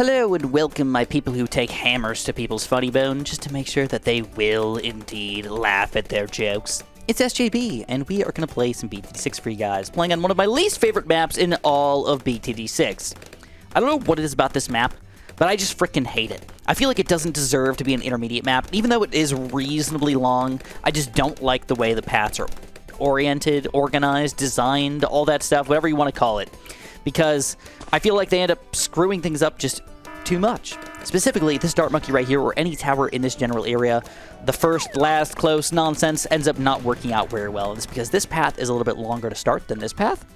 Hello and welcome, my people who take hammers to people's funny bone just to make sure that they will indeed laugh at their jokes. It's SJB, and we are going to play some BTD6 for you guys, playing on one of my least favorite maps in all of BTD6. I don't know what it is about this map, but I just freaking hate it. I feel like it doesn't deserve to be an intermediate map. Even though it is reasonably long, I just don't like the way the paths are oriented, organized, designed, all that stuff, whatever you want to call it. Because I feel like they end up screwing things up just too much. Specifically, this dart monkey right here, or any tower in this general area, the first, last, close nonsense ends up not working out very well. It's because this path is a little bit longer to start than this path.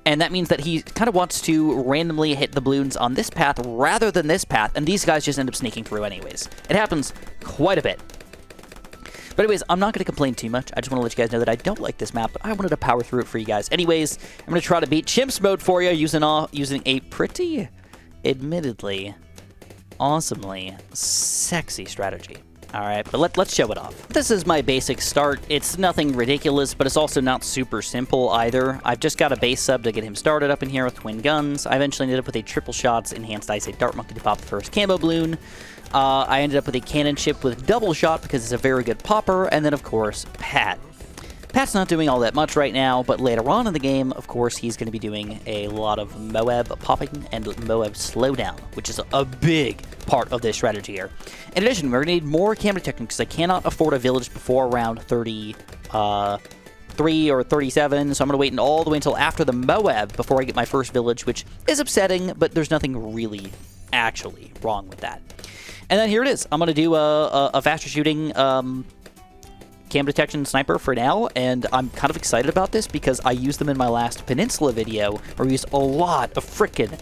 And that means that he kind of wants to randomly hit the balloons on this path rather than this path, and these guys just end up sneaking through anyways. It happens quite a bit. But anyways, I'm not going to complain too much. I just want to let you guys know that I don't like this map, but I wanted to power through it for you guys. Anyways, I'm going to try to beat Chimps mode for you using a pretty, admittedly, awesomely sexy strategy. Alright, but let's show it off. This is my basic start. It's nothing ridiculous, but it's also not super simple either. I've just got a base sub to get him started up in here with twin guns. I eventually ended up with a triple shots enhanced ice dart monkey to pop the first camo balloon. I ended up with a cannon ship with double shot because it's a very good popper, and then of course, Pat. Pat's not doing all that much right now, but later on in the game, of course, he's going to be doing a lot of Moab popping and Moab slowdown, which is a big part of this strategy here. In addition, we're going to need more camera techniques because I cannot afford a village before around 33 or 37, so I'm going to wait all the way until after the Moab before I get my first village, which is upsetting, but there's nothing really actually wrong with that. And then here it is. I'm going to do a faster shooting cam detection sniper for now, and I'm kind of excited about this because I used them in my last Peninsula video where we used a lot of frickin'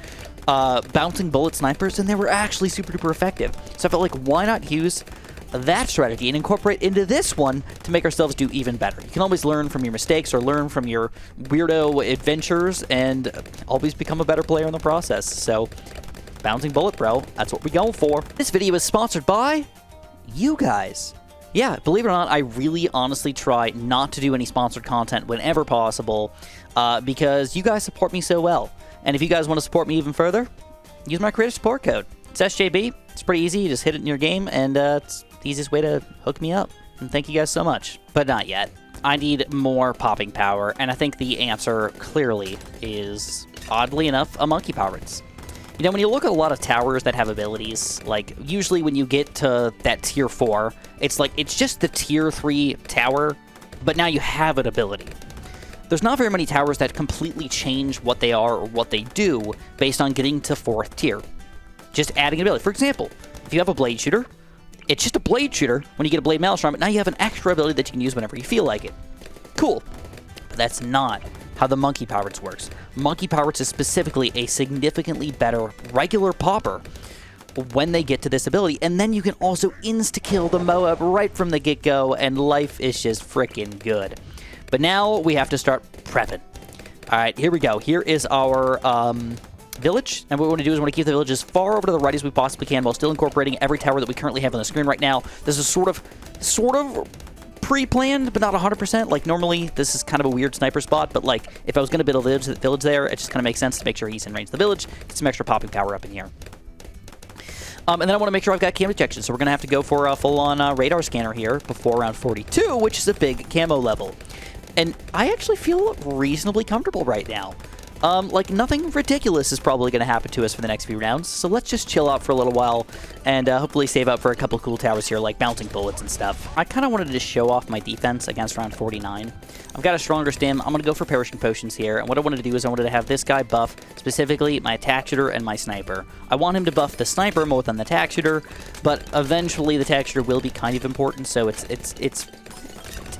bouncing bullet snipers, and they were actually super duper effective. So I felt like, why not use that strategy and incorporate into this one to make ourselves do even better. You can always learn from your mistakes or learn from your weirdo adventures and always become a better player in the process. So bouncing bullet, bro, that's what we're going for. This video is sponsored by you guys. Yeah, believe it or not, I really honestly try not to do any sponsored content whenever possible because you guys support me so well. And if you guys want to support me even further, use my creator support code. It's SJB. It's pretty easy. You just hit it in your game, and it's the easiest way to hook me up. And thank you guys so much. But not yet. I need more popping power, and I think the answer clearly is, oddly enough, a monkey pirates. You know, when you look at a lot of towers that have abilities, like, usually when you get to that tier 4, it's like, it's just the tier 3 tower, but now you have an ability. There's not very many towers that completely change what they are or what they do based on getting to 4th tier. Just adding an ability. For example, if you have a blade shooter, it's just a blade shooter when you get a blade maelstrom, but now you have an extra ability that you can use whenever you feel like it. Cool. But that's not how the Monkey Pirates works. Monkey Pirates is specifically a significantly better regular popper when they get to this ability, and then you can also insta-kill the Moab right from the get-go, and life is just frickin' good. But now we have to start prepping. Alright, here we go. Here is our village, and what we want to do is we want to keep the village as far over to the right as we possibly can while still incorporating every tower that we currently have on the screen right now. This is sort of pre-planned, but not 100%. Like, normally, this is kind of a weird sniper spot, but, like, if I was going to build a village there, it just kind of makes sense to make sure he's in range of the village, get some extra popping power up in here. And then I want to make sure I've got cam detection, so we're going to have to go for a full-on radar scanner here before round 42, which is a big camo level. And I actually feel reasonably comfortable right now. Like, nothing ridiculous is probably going to happen to us for the next few rounds, so let's just chill out for a little while and hopefully save up for a couple of cool towers here, like bouncing bullets and stuff. I kind of wanted to just show off my defense against round 49. I've got a stronger stim. I'm going to go for perishing potions here, and what I wanted to do is I wanted to have this guy buff, specifically my attack shooter and my sniper. I want him to buff the sniper more than the attack shooter, but eventually the attack shooter will be kind of important, so it's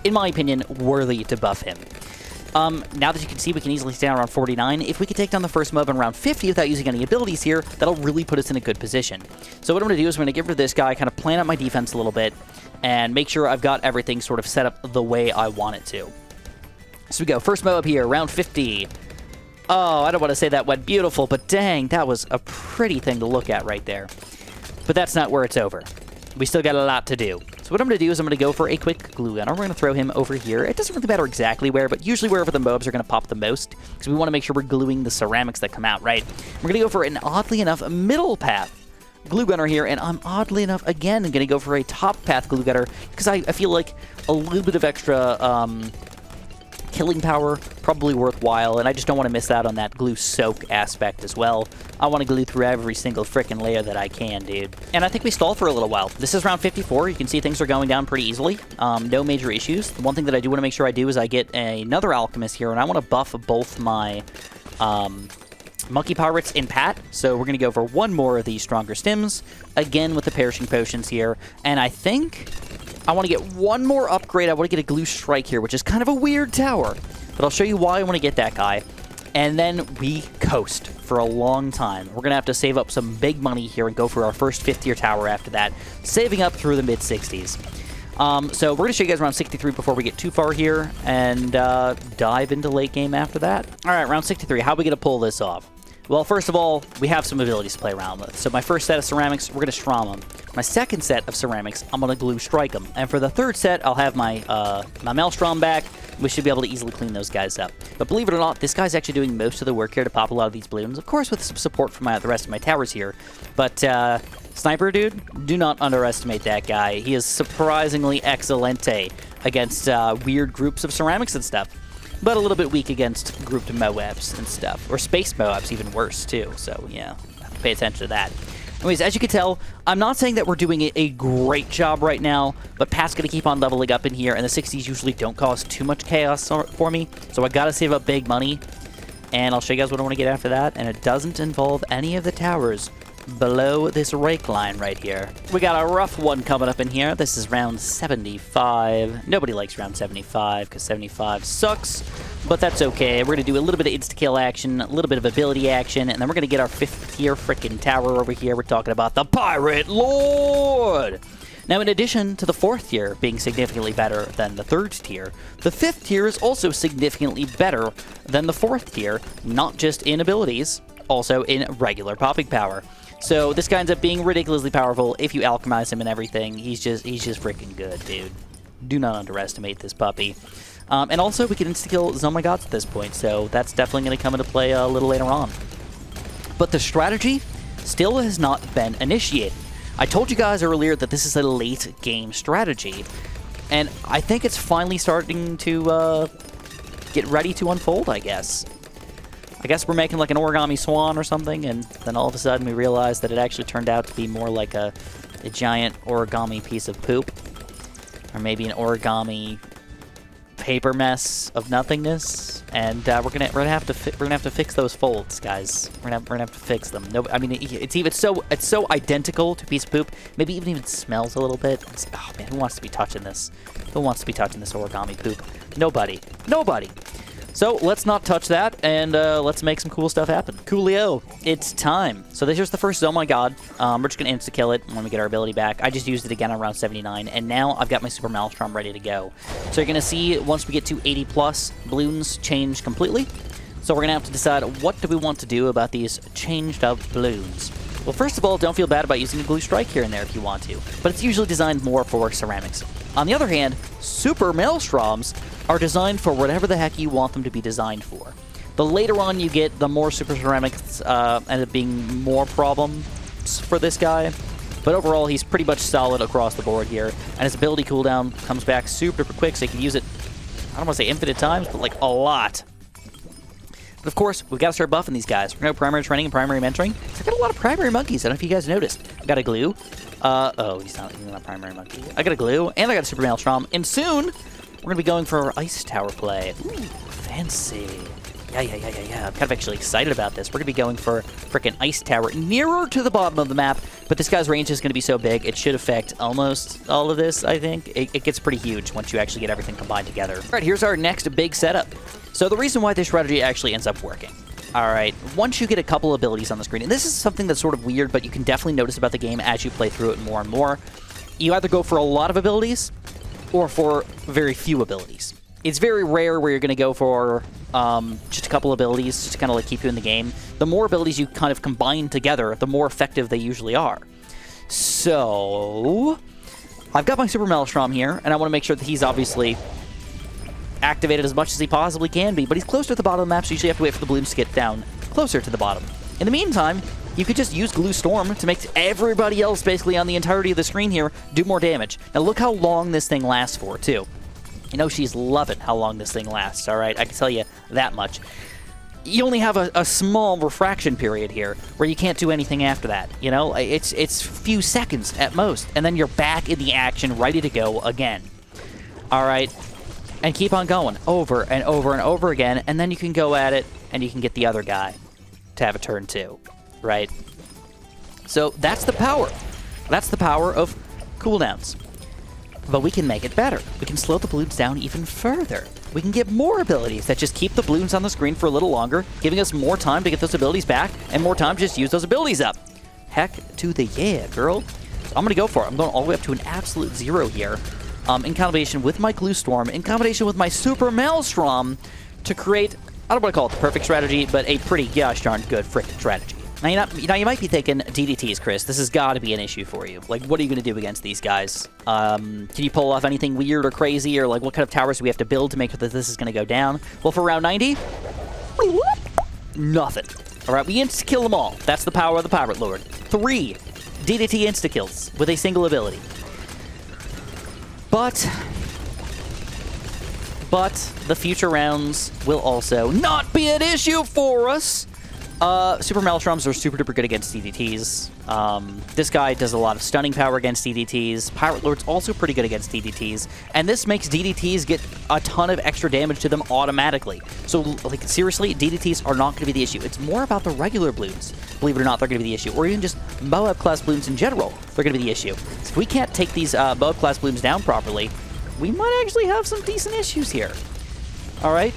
in my opinion, worthy to buff him. Now that you can see, we can easily stay down around 49. If we could take down the first mob in round 50 without using any abilities here, that'll really put us in a good position. So what I'm going to do is I'm going to get rid of this guy, kind of plan out my defense a little bit, and make sure I've got everything sort of set up the way I want it to. So we go, first mob here, round 50. Oh, I don't want to say that went beautiful, but dang, that was a pretty thing to look at right there. But that's not where it's over. We still got a lot to do. So what I'm going to do is I'm going to go for a quick glue gunner. We're going to throw him over here. It doesn't really matter exactly where, but usually wherever the mobs are going to pop the most, because we want to make sure we're gluing the ceramics that come out, right? We're going to go for an, oddly enough, middle path glue gunner here, and I'm oddly enough, again, going to go for a top path glue gunner, because I feel like a little bit of extra killing power, probably worthwhile, and I just don't want to miss out on that glue soak aspect as well. I want to glue through every single frickin' layer that I can, dude. And I think we stalled for a little while. This is round 54. You can see things are going down pretty easily. No major issues. The one thing that I do want to make sure I do is I get another alchemist here, and I want to buff both my monkey pirates in Pat, so we're going to go for one more of these stronger stims, again with the perishing potions here, and I think I want to get one more upgrade. I want to get a glue strike here, which is kind of a weird tower, but I'll show you why I want to get that guy, and then we coast for a long time. We're going to have to save up some big money here and go for our first 5th tier tower after that, saving up through the mid-60s. So we're going to show you guys round 63 before we get too far here, and dive into late game after that. All right, round 63. How are we going to pull this off? Well, first of all, we have some abilities to play around with. So my first set of ceramics, we're going to strom them. My second set of ceramics, I'm going to glue strike them. And for the third set, I'll have my my maelstrom back. We should be able to easily clean those guys up. But believe it or not, this guy's actually doing most of the work here to pop a lot of these balloons. Of course, with some support from the rest of my towers here. But Sniper Dude, do not underestimate that guy. He is surprisingly excelente against weird groups of ceramics and stuff. But a little bit weak against grouped Moabs and stuff. Or space Moabs, even worse, too. So, yeah, pay attention to that. Anyways, as you can tell, I'm not saying that we're doing a great job right now, but Pat's going to keep on leveling up in here, and the 60s usually don't cause too much chaos for me, so I got to save up big money, and I'll show you guys what I want to get after that, and it doesn't involve any of the towers below this rake line right here. We got a rough one coming up in here. This is round 75. Nobody likes round 75 because 75 sucks, but that's okay. We're going to do a little bit of insta-kill action, a little bit of ability action, and then we're going to get our 5th tier frickin' tower over here. We're talking about the Pirate Lord! Now, in addition to the 4th tier being significantly better than the 3rd tier, the 5th tier is also significantly better than the 4th tier, not just in abilities, also in regular popping power. So this guy ends up being ridiculously powerful if you alchemize him and everything. He's just freaking good, dude. Do not underestimate this puppy. And also, we can insta-kill Zone Gods at this point, so that's definitely going to come into play a little later on. But the strategy still has not been initiated. I told you guys earlier that this is a late game strategy, and I think it's finally starting to get ready to unfold, I guess. I guess we're making like an origami swan or something, and then all of a sudden we realize that it actually turned out to be more like a giant origami piece of poop. Or maybe an origami paper mess of nothingness. And we're gonna have to fix those folds, guys. We're gonna have to fix them. No, I mean it's so identical to a piece of poop. Maybe even smells a little bit. Oh man, who wants to be touching this? Who wants to be touching this origami poop? Nobody. Nobody. So let's not touch that, and let's make some cool stuff happen. Coolio, it's time. So this is the first Oh My God. We're just going to insta-kill it when we get our ability back. I just used it again on round 79, and now I've got my Super Maelstrom ready to go. So you're going to see, once we get to 80+, balloons change completely. So we're going to have to decide what do we want to do about these changed up balloons. Well, first of all, don't feel bad about using a glue strike here and there if you want to, but it's usually designed more for ceramics. On the other hand, Super Maelstroms are designed for whatever the heck you want them to be designed for. The later on you get, the more Super Ceramics end up being more problems for this guy, but overall he's pretty much solid across the board here, and his ability cooldown comes back super quick, so you can use it, I don't want to say infinite times, but like a lot. But of course, we've got to start buffing these guys. We're going to primary training and primary mentoring. I've got a lot of primary monkeys. I don't know if you guys noticed. I got a glue. Oh, he's not a primary monkey. I got a glue, and I got a Super Maelstrom. And soon, we're going to be going for our Ice Tower play. Ooh, fancy. Yeah. I'm kind of actually excited about this. We're going to be going for frickin' Ice Tower nearer to the bottom of the map, but this guy's range is going to be so big, it should affect almost all of this, I think. It gets pretty huge once you actually get everything combined together. All right, here's our next big setup. So the reason why this strategy actually ends up working. All right, once you get a couple abilities on the screen, and this is something that's sort of weird, but you can definitely notice about the game as you play through it more and more, you either go for a lot of abilities or for very few abilities. It's very rare where you're going to go for just a couple abilities just to kind of like keep you in the game. The more abilities you kind of combine together, the more effective they usually are. So I've got my Super Maelstrom here, and I want to make sure that he's obviously activated as much as he possibly can be, but he's close to the bottom of the map, so you usually have to wait for the Bloons to get down closer to the bottom. In the meantime, you could just use Glue Storm to make everybody else basically on the entirety of the screen here do more damage. Now look how long this thing lasts for, too. You know she's loving how long this thing lasts, all right? I can tell you that much. You only have a small refraction period here where you can't do anything after that, you know? It's a few seconds at most, and then you're back in the action, ready to go again. All right? And keep on going over and over and over again, and then you can go at it, and you can get the other guy to have a turn too, right? So that's the power. That's the power of cooldowns. But we can make it better. We can slow the Bloons down even further. We can get more abilities that just keep the Bloons on the screen for a little longer, giving us more time to get those abilities back, and more time to just use those abilities up. Heck to the yeah, girl. So I'm going to go for it. I'm going all the way up to an absolute 0 here, in combination with my Glue Storm, in combination with my Super Maelstrom, to create, I don't want to call it the perfect strategy, but a pretty gosh darn good frickin' strategy. Now, you might be thinking, DDTs, Chris, this has got to be an issue for you. Like, what are you going to do against these guys? Can you pull off anything weird or crazy, or like what kind of towers do we have to build to make sure that this is going to go down? Well, for round 90, nothing. All right, we insta-kill them all. That's the power of the Pirate Lord. 3 DDT insta-kills with a single ability. But the future rounds will also not be an issue for us. Super Maelstroms are super duper good against DDTs. This guy does a lot of stunning power against DDTs. Pirate Lord's also pretty good against DDTs. And this makes DDTs get a ton of extra damage to them automatically. So, like, seriously, DDTs are not going to be the issue. It's more about the regular Bloons. Believe it or not, they're going to be the issue. Or even just Moab class Bloons in general, they're going to be the issue. So if we can't take these Moab class Bloons down properly, we might actually have some decent issues here. All right.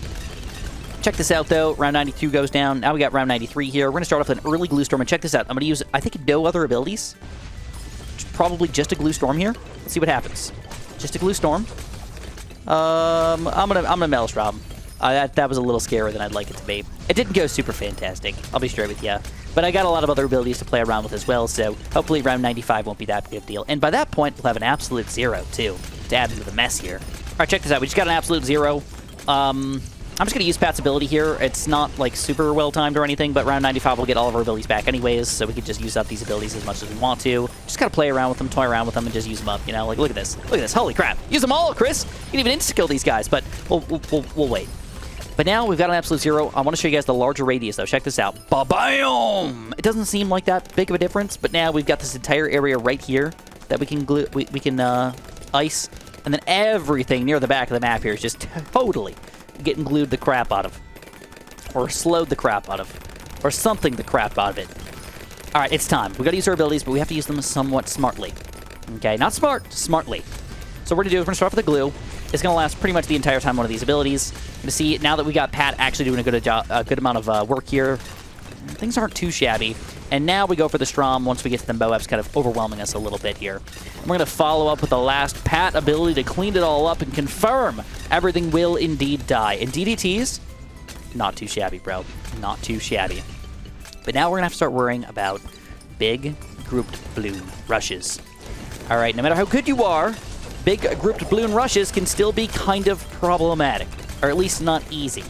Check this out, though. Round 92 goes down. Now we got round 93 here. We're going to start off with an early Glue Storm, and check this out. I'm going to use, I think, no other abilities. Probably just a Glue Storm here. Let's see what happens. Just a Glue Storm. I'm gonna Maelstrom. That was a little scarier than I'd like it to be. It didn't go super fantastic, I'll be straight with you. But I got a lot of other abilities to play around with as well, so hopefully round 95 won't be that big of a deal. And by that point, we'll have an absolute 0, too, to add into the mess here. All right, check this out. We just got an absolute 0. I'm just going to use Pat's ability here. It's not, like, super well-timed or anything, but round 95 we'll get all of our abilities back anyways, so we can just use up these abilities as much as we want to. Just gotta play around with them, toy around with them, and just use them up, you know? Like, look at this. Look at this. Holy crap. Use them all, Chris! You can even insta-kill these guys, but we'll wait. But now we've got an absolute 0. I want to show you guys the larger radius, though. Check this out. Ba-bam! It doesn't seem like that big of a difference, but now we've got this entire area right here that we can glue, we can ice, and then everything near the back of the map here is just totally getting glued the crap out of. Or slowed the crap out of. Or something the crap out of it. Alright, it's time. We gotta use our abilities, but we have to use them somewhat smartly. Okay, not smart, smartly. So what we're gonna do is we're gonna start with the glue. It's gonna last pretty much the entire time one of these abilities. Gonna see, now that we got Pat actually doing a good amount of work here, things aren't too shabby. And now we go for the Strom once we get to the Moabs kind of overwhelming us a little bit here. And we're going to follow up with the last Pat ability to clean it all up and confirm everything will indeed die. And DDTs, not too shabby, bro. Not too shabby. But now we're going to have to start worrying about big grouped Bloon rushes. All right, no matter how good you are, big grouped Bloon rushes can still be kind of problematic, or at least not easy.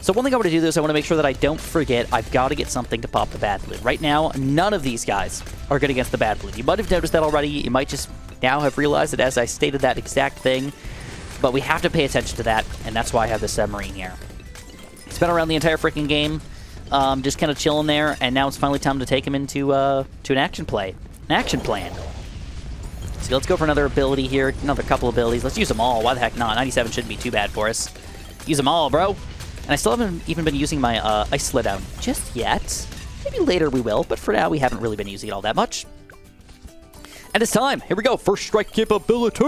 So one thing I want to do is I want to make sure that I don't forget I've got to get something to pop the bad Bloon. Right now, none of these guys are good against the bad Bloon. You might have noticed that already. You might just now have realized it as I stated that exact thing. But we have to pay attention to that, and that's why I have the submarine here. It's been around the entire freaking game, just kind of chilling there, and now it's finally time to take him into to an action play. An action plan. So let's go for another ability here, another couple abilities. Let's use them all. Why the heck not? 97 shouldn't be too bad for us. Use them all, bro. And I still haven't even been using my Ice Slowdown just yet. Maybe later we will, but for now we haven't really been using it all that much. And it's time. Here we go. First strike capability.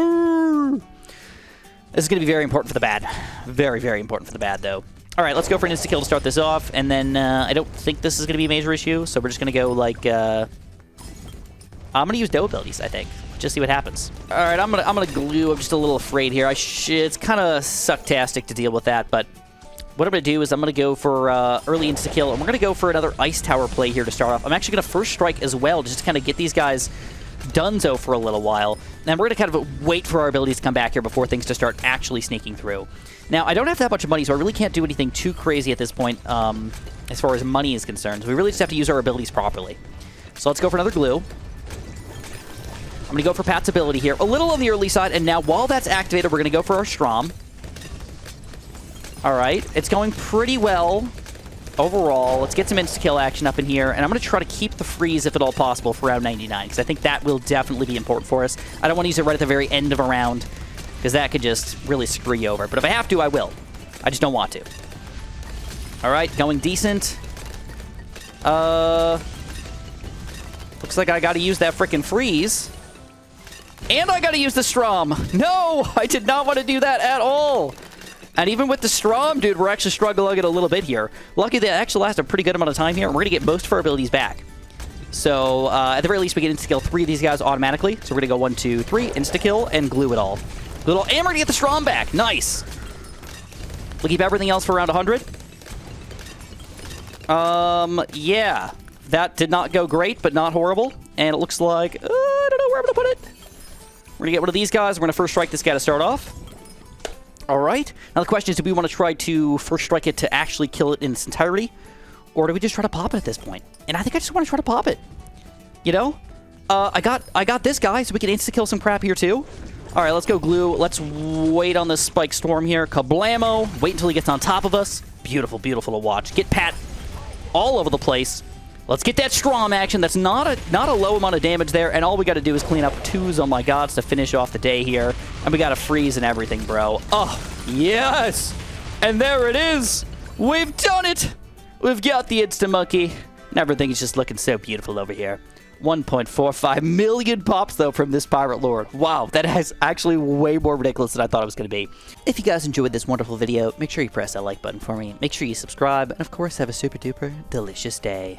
This is going to be very important for the bad. Very, very important for the bad, though. All right, let's go for an insta-kill to start this off. And then I don't think this is going to be a major issue, so we're just going to go like... I'm going to use dough abilities, I think. Just see what happens. All right, I'm gonna glue. I'm just a little afraid here. It's kind of sucktastic to deal with that, but... What I'm going to do is I'm going to go for early insta-kill, and we're going to go for another Ice Tower play here to start off. I'm actually going to first strike as well, just to kind of get these guys donezo for a little while. And we're going to kind of wait for our abilities to come back here before things to start actually sneaking through. Now, I don't have that much money, so I really can't do anything too crazy at this point as far as money is concerned. So we really just have to use our abilities properly. So let's go for another glue. I'm going to go for Pat's ability here. A little on the early side, and now while that's activated, we're going to go for our Strom. All right, it's going pretty well overall. Let's get some insta-kill action up in here, and I'm going to try to keep the freeze, if at all possible, for round 99, because I think that will definitely be important for us. I don't want to use it right at the very end of a round, because that could just really screw you over. But if I have to, I will. I just don't want to. All right, going decent. Looks like I got to use that frickin' freeze. And I got to use the Strom. No, I did not want to do that at all. And even with the Strom, dude, we're actually struggling a little bit here. Lucky that actually lasts a pretty good amount of time here, and we're going to get most of our abilities back. So, at the very least, we get insta-kill 3 of these guys automatically. So we're going to go 1, 2, 3, insta-kill, and glue it all. Little hammer to get the Strom back. Nice. We'll keep everything else for around 100. Yeah. That did not go great, but not horrible. And it looks like, I don't know where I'm going to put it. We're going to get one of these guys. We're going to first strike this guy to start off. All right. Now the question is, do we want to try to first strike it to actually kill it in its entirety? Or do we just try to pop it at this point? And I think I just want to try to pop it. You know? I got this guy, so we can insta-kill some crap here too. All right, let's go glue. Let's wait on this spike storm here. Kablamo. Wait until he gets on top of us. Beautiful, beautiful to watch. Get Pat all over the place. Let's get that Strom action. That's not a low amount of damage there, and all we got to do is clean up 2s on my gods to finish off the day here. And we got to freeze and everything, bro. Oh, yes! And there it is! We've done it! We've got the Insta-Monkey, and everything is just looking so beautiful over here. 1.45 million pops, though, from this Pirate Lord. Wow, that is actually way more ridiculous than I thought it was going to be. If you guys enjoyed this wonderful video, make sure you press that like button for me. Make sure you subscribe, and of course, have a super duper delicious day.